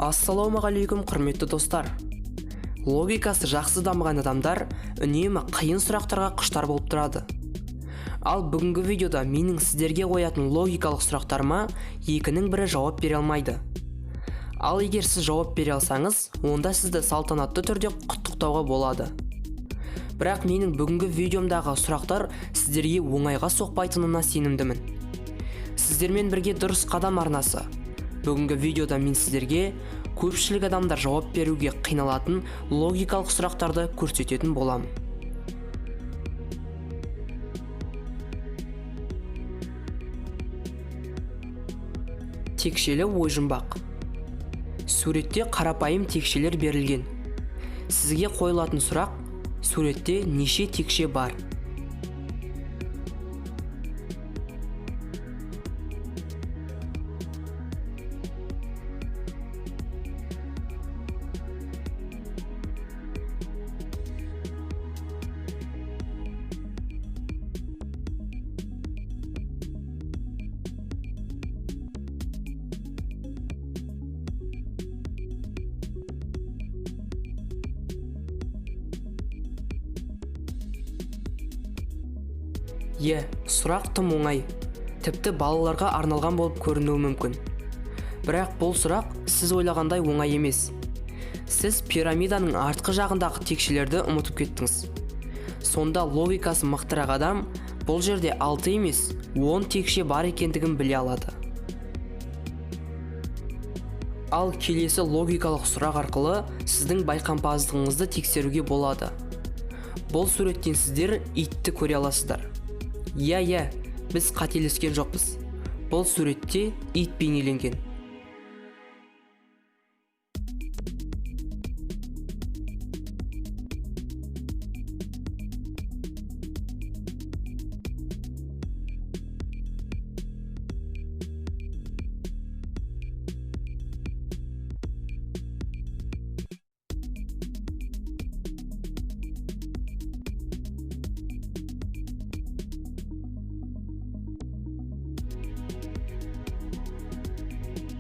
Ассалаумағалейкум құрметті достар. Логикасы жақсы дамыған адамдар үнемі қиын сұрақтарға құштар болып тұрады. Ал бүгінгі видеода менің сіздерге қоятын логикалық сұрақтарыма екінің бірі жауап бере алмайды. Ал егер сіз жауап бере алсаңыз, онда сізді салтанатты түрде құттықтауға болады. Бірақ менің бүгінгі видеомдағы сұрақтар сіздерге оңайға соқпайтынына сенімдімін. Сіздермен бірге дұрыс қадам арнасы. Бүгінгі видеода мен сіздерге көпшілік адамдар жауап беруге қиналатын логикалық сұрақтарды көрсететін боламын. Текшелі ойжұмбақ. Суретте қарапайым текшелер берілген. Сізге қойылатын сұрақ: суретте неше текше бар? Сұрақ тым оңай, тіпті балаларға арналған болып көрінуі мүмкін. Бірақ бұл сұрақ сіз ойлағандай оңай емес. Сіз пирамиданың артқы жағындағы текшелерді ұмытып кеттіңіз. Сонда логикасы мықтырақ адам бұл жерде 6 емес, 10 текше бар екендігін біле алады. Ал келесі логикалық сұрақ арқылы сіздің байқампаздығыңызды тексеруге болады. Бұл суреттен сіздер итті көре аласыздар. Иә, біз қателескен жоқпыз. Бұл суретте ит бейнеленген.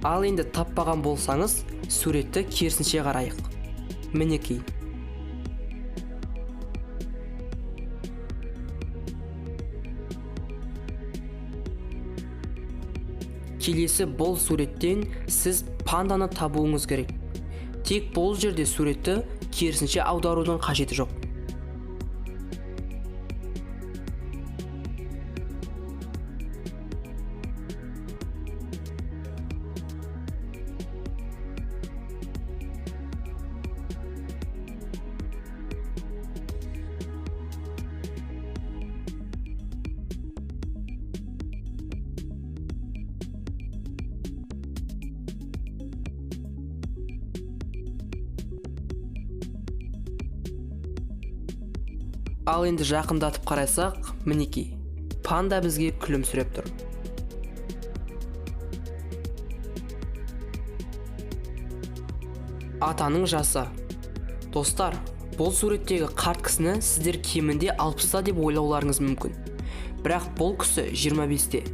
Ал енді таппаған болсаңыз, суретті керісінше қарайық. Мінекей. Келесі бұл суреттен сіз панданы табуыңыз керек. Тек бұл жерде суретті керісінше аударудың қажеті жоқ. Ал енді жақындатып қарайсақ, мінекей, панда бізге күлімсіреп тұр. Атаның жасы. Достар, бұл суреттегі қарт кісіні сіздер кемінде 60-та деп ойлауларыңыз мүмкін. Бірақ бұл кісі 25-те.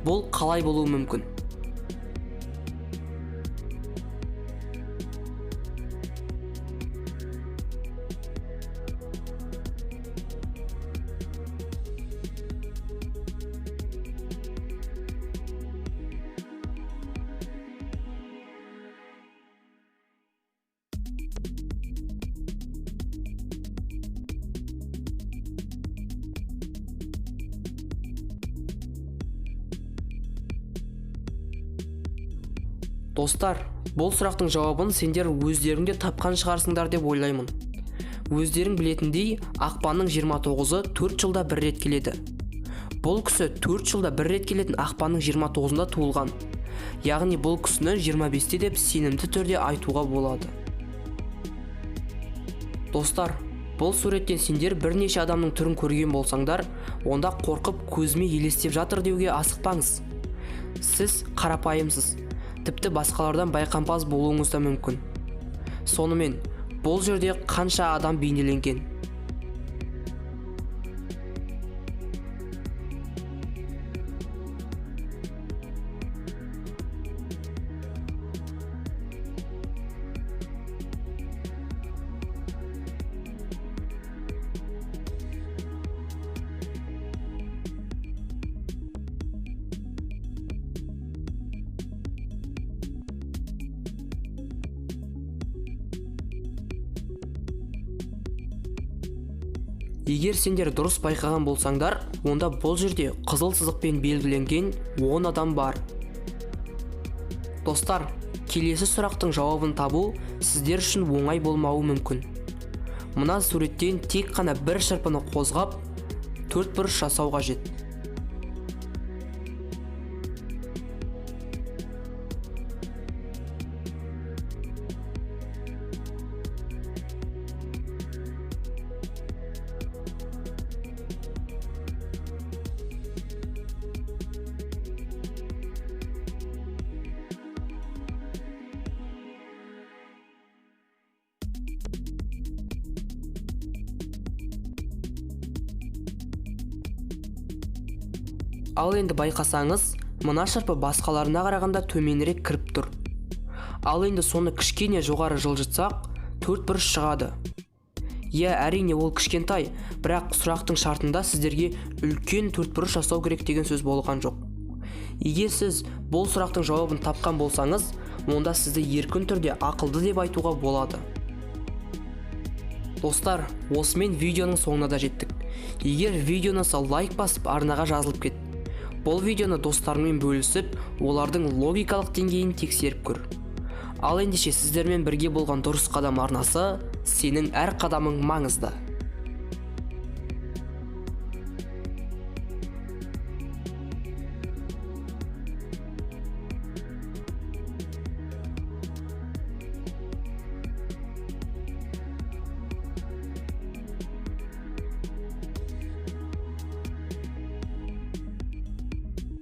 Бұл қалай болуы мүмкін? Достар, бұл сұрақтың жауабын сендер өздеріңде тапқан шығарсыңдар деп ойлаймын. Өздерің білетіндей, ақпанның 29-ы 4 жылда бір рет келеді. Бұл кісі 4 жылда бір рет келетін ақпанның 29-ында туылған. Яғни бұл кісіні 25-те деп сенімді түрде айтуға болады. Достар, бұл суреттен сендер бірнеше адамның түрін көрген болсаңдар, онда қорқып көзіме елестеп жатыр деуге асықпаңыз. Сіз қарапайымсыз. Тіпті басқалардан байқампаз болуыңыз да мүмкін. Сонымен, бұл жерде қанша адам бейнеленген? Егер сендер дұрыс байқаған болсаңдар, онда бұл жерде қызыл сызықпен белгіленген 10 адам бар. Достар, келесі сұрақтың жауабын табу сіздер үшін оңай болмауы мүмкін. Мына суреттен тек қана бір шырпыны қозғап, төртбұрыш жасау қажет. Ал енді байқасаңыз, мына шырпы басқаларына қарағанда төменірек кіріп тұр. Ал енді соны кішкене жоғары жылжытсақ, төртбұрыш шығады. Әрине ол кішкентай, бірақ сұрақтың шартында сіздерге үлкен төртбұрыш жасау керек деген сөз болған жоқ. Егер сіз бұл сұрақтың жауабын тапқан болсаңыз, онда сізді еркін түрде ақылды деп айтуға болады. Достар, осымен видеоның соңына да жеттік. Егер видеоны лайк басып, арнаға жазылып кет. Бұл видеоны достарыңмен бөлісіп, олардың логикалық деңгейін тексеріп көр. Ал ендеше сіздермен бірге болған дұрыс қадам арнасы, сенің әр қадамың маңызды.